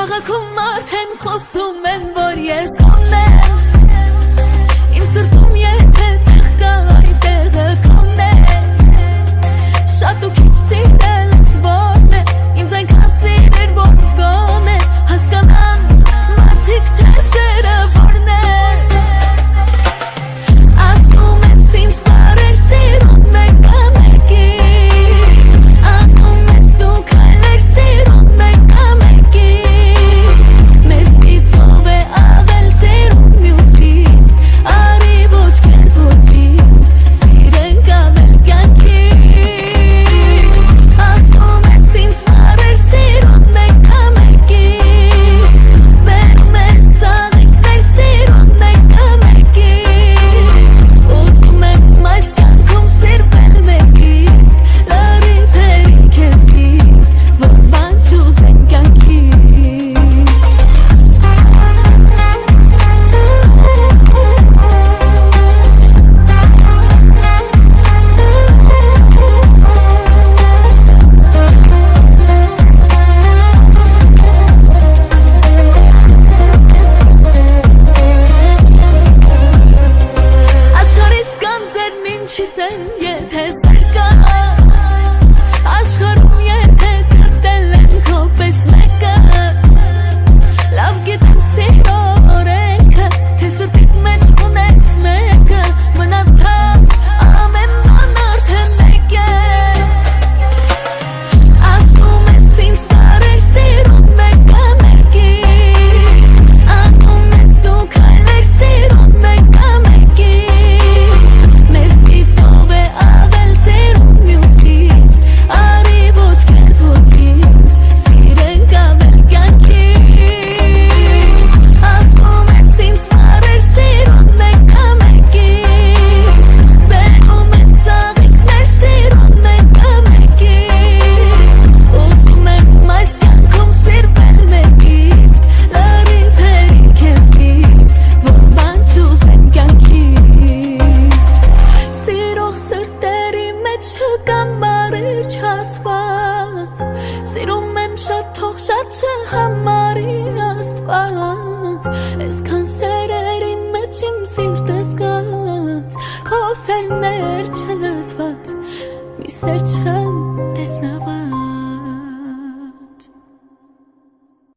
Քաղաքում արդեն խոսում են, որ ես քոնն եմ, իմ սրտում եթե տեղ կա, այդ տեղը քոնն է, շատ ու քիչ սիրել ես որն է, ինձ այնքան սիրեր, որ գոնե հասկանան մարդիկ, թե սերը որն է, ասում ես ինձ բարեր սիրում մեկը մեկից, անում ես դու քայլեր սիրում մեկը մեկից, մեզ պիցով է ավել սիրում մյուսից, արի ոչ քեզ ոչ ինձ, սիրենք ավել կյանքից, ասում ես ինձ բարեր սիրում մեկը մեկից, բերում ես ծաղիկներ սիրում մեկը մեկից, ուզում եմ այս կյանքում սիրվել մեկից, լրիվ հերիք ես ինձ, որ բան չուզեմ կյանքից, աշխարհիս գանձերն ինչիս են, եթե սեր կա, աշխարհում եթե գտել են քո պես մեկը, լավ գիտեմ սիրո օրենքը, թե սրտիդ մեջ ունես մեկը, մնացած ամեն բան արդեն մեկ է, ասում ես ինձ բարեր սիրում մեկը մեկից, անում ես դու քայլեր սիրում մեկը մեկից, մեզ պիցով է ավել սիրում մյուսից, արի ոչ քեզ ոչ ինձ, սիրենք ավել կյանքից, ասում ես ինձ բարեր սիրում մեկը մեկից, բերում ես ծաղիկներ սիրում մեկը մեկից, ուզում եմ այս կյանքում սիրվել մեկից, լրիվ հերիք ես ինձ, որ բան չուզեմ կյանքից, սիրող սրտերի մեջ չկան բարեր չասված, սիրում եմ շատ թող շատ չհամարի Աստված, այսքան սերերի մեջ իմ սիրտը զգաց, քո սերներ չլսված, մի սեր չեմ